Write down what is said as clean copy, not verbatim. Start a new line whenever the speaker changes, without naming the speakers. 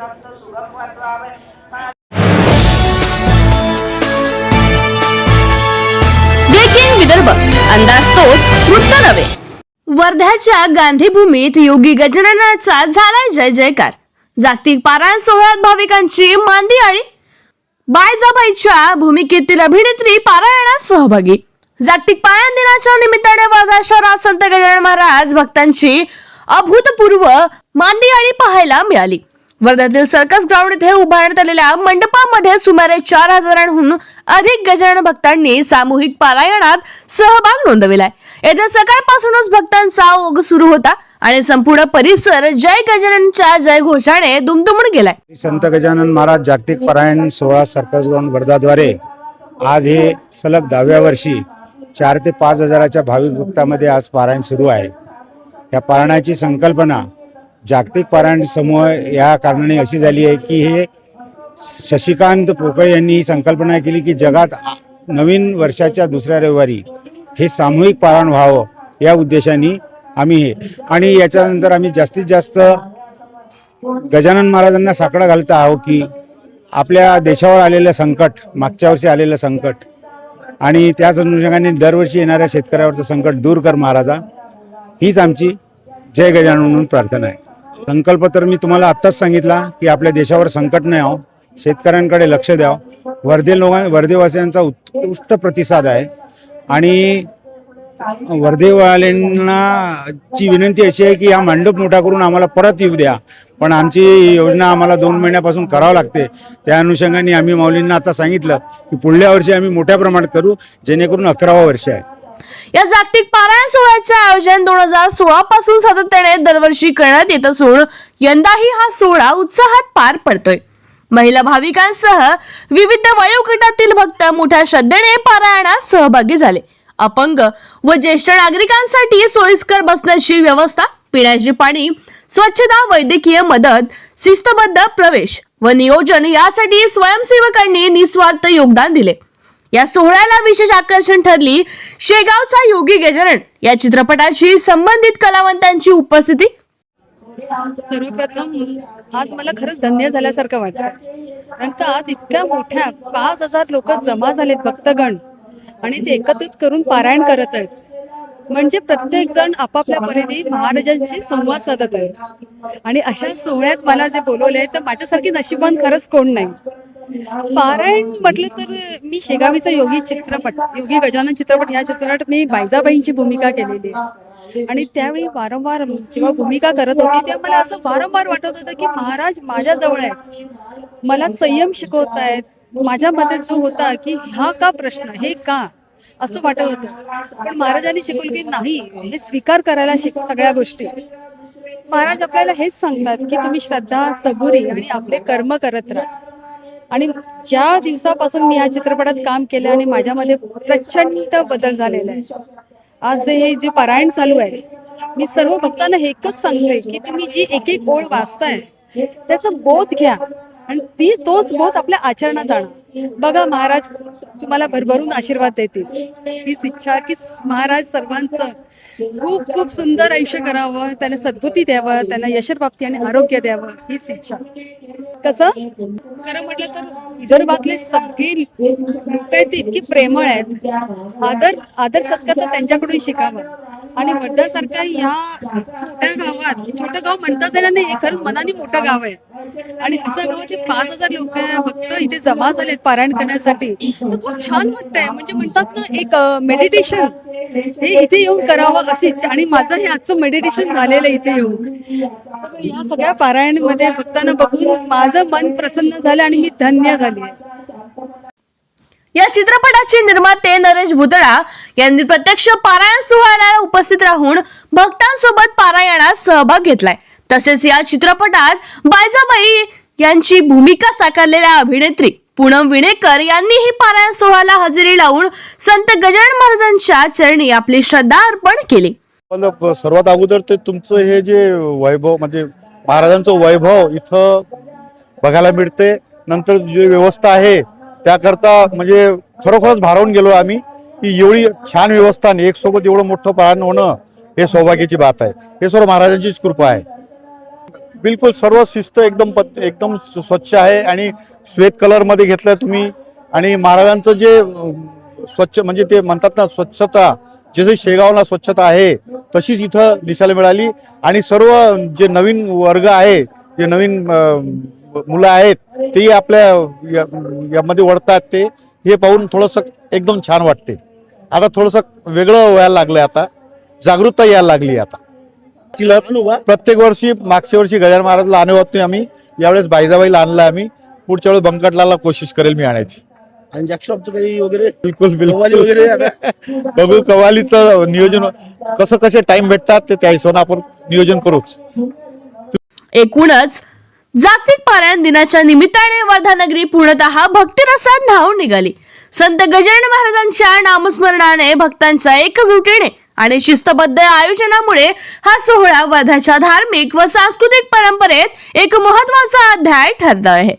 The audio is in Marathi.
ब्रेकिंग विदर्भ, अंदाज तोच वृत्त नव्हे। वर्ध्याच्या गांधीभूमीत योगी गजाननाचा झालाय जय जयकार। जागतिक पारायण सोहळ्यात भाविकांची मांदी आणि बायजाबाईच्या भूमिकेतील अभिनेत्री पारायणात सहभागी। जागतिक पारायण दिनाच्या निमित्ताने वर्धा शहरात संत गजानन महाराज भक्तांची अभूतपूर्व मांदी आणि पाहायला मिळाली। वर्ध्यातील सर्कस ग्राउंड येथे उभारण्यात आलेल्या मंडपामध्ये सुमारे 4000हून अधिक गजानन भक्तांनी सामूहिक पारायणात सहभाग नोंदविलाय। येथे सकाळपासूनच भक्तांचा ओघ सुरू होता आणि संपूर्ण परिसर जय गजाननच्या जय घोषाने दुमदुमून गेलाय।
संत गजानन महाराज जागतिक पारायण सोहळा सर्कस ग्राउंड वर्धाद्वारे आज हे सलग 10व्या वर्षी 4 ते 5 हजाराच्या भाविक भक्तांमध्ये आज पारायण सुरू आहे। या पारायणाची संकल्पना जागतिक पारायण समूह या कारणाने अशी झाली आहे की हे शशिकांत पोकळे यांनी ही संकल्पना केली की जगात नवीन वर्षाच्या दुसऱ्या रविवारी हे सामूहिक पारायण व्हावं या उद्देशाने आम्ही हे आणि याच्यानंतर आम्ही जास्तीत जास्त गजानन महाराजांना साकडा घालत आहोत की आपल्या देशावर आलेलं संकट, मागच्या वर्षी आलेलं संकट आणि त्याच अनुषंगाने दरवर्षी येणाऱ्या शेतकऱ्यावरचं संकट दूर कर महाराजा, हीच आमची जय गजानन म्हणून प्रार्थना आहे। संकल्प तर मी तुम्हाला आत्ताच सांगितला की आपल्या देशावर संकट नाही यावं, शेतकऱ्यांकडे लक्ष द्यावं। वर्धेवासियांचा उत्कृष्ट प्रतिसाद आहे आणि वर्धेवाल्यांना ची विनंती अशी आहे की हा मंडप मोठा करून आम्हाला परत येऊ द्या, पण आमची योजना आम्हाला 2 महिन्यापासून करावं लागते। त्या अनुषंगाने आम्ही माऊलींना आता सांगितलं की पुढल्या वर्षी आम्ही मोठ्या प्रमाणात करू, जेणेकरून 11वा वर्ष आहे।
या जागतिक पारायण सोहळ्याचे आयोजन 2016 पासून सातत्याने दरवर्षी करण्यात येत असून यंदाही हा सोहळा उत्साहात पार पडतोय। महिला भाविकांसह विविध वयोगटातील भक्त मोठ्या श्रद्धेने पारायणात सहभागी झाले। अपंग व ज्येष्ठ नागरिकांसाठी सोयीस्कर बसण्याची व्यवस्था, पिण्याचे पाणी, स्वच्छता, वैद्यकीय मदत, शिस्तबद्ध प्रवेश व नियोजन यासाठी स्वयंसेवकांनी निस्वार्थ योगदान दिले। या सोहळ्याला विशेष आकर्षण ठरली शेगावचा योगी गजानन या चित्रपटाची संबंधित कलावंतांची उपस्थिती।
सर्वप्रथम आज मला खरंच धन्य झाल्यासारखं वाटतं, कारण का आज इतक्या मोठ्या 5000 लोक जमा झालेत भक्तगण आणि ते एकत्रित करून पारायण करत आहेत। म्हणजे प्रत्येक जण आपापल्या परीने महाराजांशी संवाद साधत आहेत आणि अशा सोहळ्यात मला जे बोलवले तर माझ्यासारखी नशिबवान खरंच कोण नाही। पारायण म्हटलं तर मी शेगावीचा योगी गजानन चित्रपट या चित्रपटात मी बायजाबाईंची भूमिका केलेली आहे आणि त्यावेळी वारंवार जेव्हा भूमिका करत होती तेव्हा मला असं वारंवार वाटत होतं की महाराज माझ्या जवळ आहेत, मला संयम शिकवत आहेत। माझ्यामध्ये जो होता की हा का प्रश्न, हे का असं वाटत होतं, पण महाराजांनी शिकवलं की नाही, हे स्वीकार करायला शिक सगळ्या गोष्टी। महाराज आपल्याला हेच सांगतात की तुम्ही श्रद्धा, सबुरी आणि आपले कर्म करत राहा। आणि ज्या दिवसापासून मी या चित्रपटात काम केलं आणि माझ्यामध्ये प्रचंड बदल झालेला आहे। आज हे जे पारायण चालू आहे, मी सर्व भक्तांना एकच सांगते की तुम्ही जी एक एक ओळ वाचताय त्याचा बोध घ्या आणि तोच बोध आपल्या आचरणात आणा। बघा महाराज तुम्हाला भरभरून आशीर्वाद देतील। हीच इच्छा की महाराज सर्वांचं खूप खूप सुंदर आयुष्य करावं, त्यांना सद्बुद्धी द्यावं, त्यांना यशप्राप्ती आणि आरोग्य द्यावं, हीच इच्छा। कसं खरं म्हटलं तर विदर्भातले सगळे लोक आहेत इतकी प्रेमळ आहेत, आदर सत्कार तर त्यांच्याकडून शिकावं। आणि वर्धासारख्या या छोट्या गावात, छोटं गाव म्हणताच येणार नाही, हे खरंच मनाने मोठं गाव आहे आणि अशा गावाचे 5000 लोक भक्त इथे जमा झालेत पारायण करण्यासाठी, तर खूप छान वाटतंय। म्हणजे म्हणतात ना एक मेडिटेशन, हे इथे येऊन करावं अशी इच्छा आणि माझं हे आजचं मेडिटेशन झालेलं इथे येऊन। या सगळ्या पारायणमध्ये भक्तांना बघून माझं मन प्रसन्न झालं आणि मी धन्य झाली।
या चित्रपटाचे निर्माते नरेश भुतळा यांनी प्रत्यक्ष पारायण सोहळ्याला उपस्थित राहून भक्तांसोबत पारायणात सहभाग घेतलाय। तसेच या चित्रपटात बायजाबाई यांची भूमिका साकारलेल्या अभिनेत्री पूनम विणेकर यांनीही पारायण सोहळ्याला हजेरी लावून संत गजानन महाराजांच्या चरणी आपली श्रद्धा अर्पण केली।
सर्वात अगोदर ते तुमचं हे जे वैभव म्हणजे महाराजांचं वैभव इथं बघायला मिळते, नंतर जी व्यवस्था आहे त्याकरता म्हणजे खरोखरच भारावून गेलो आम्ही की एवढी छान व्यवस्था आणि एक सोबत एवढं मोठं पारायण होणं हे सौभाग्याची बात आहे। हे सर्व महाराजांचीच कृपा आहे। बिलकुल सर्व शिस्त एकदम स्वच्छ आहे आणि श्वेत कलर मध्ये घेतलाय तुम्ही. आणि महाराजांचं जे स्वच्छ म्हणजे ते म्हणतात ना स्वच्छता, जसे शेगावला स्वच्छता आहे तशीच इथं दिसायला मिळाली. आणि सर्व जे नवीन वर्ग आहे, जे नवीन मुलं आहेत तेही आपल्या यामध्ये वळतात. ते हे पाहून थोडंसं एकदम छान वाटते. आता थोडंसं वेगळं व्हायला लागलंय, आता जागरूकता यायला लागली. आता प्रत्येक वर्षी, मागच्या वर्षी गजानन महाराजला आणले होते आम्ही, यावेळेस बायजाबाईला आणलं आम्ही, पुढच्या वेळेस बंकटलाला कोशिश करेल मी आणायची.
आणि जॅकशॉपचं काही वगैरे
बिलकुल
कव्वाली वगैरे आता?
बघू कव्वालीचं नियोजन कसं कसे टाइम भेटतात ते त्या हिशोबाने आपण नियोजन करूच.
एकूणच जागतिक पारायण दिनाच्या निमित्ताने वर्धा नगरी पूर्णतः भक्तिरसात न्हाऊन निघाली. संत गजानन महाराजांच्या नामस्मरणाने, भक्तांच्या एकजुटीने आणि शिस्तबद्ध आयोजनामुळे हा सोहळा वर्धाच्या धार्मिक व सांस्कृतिक परंपरेत एक महत्त्वाचा अध्याय ठरला आहे.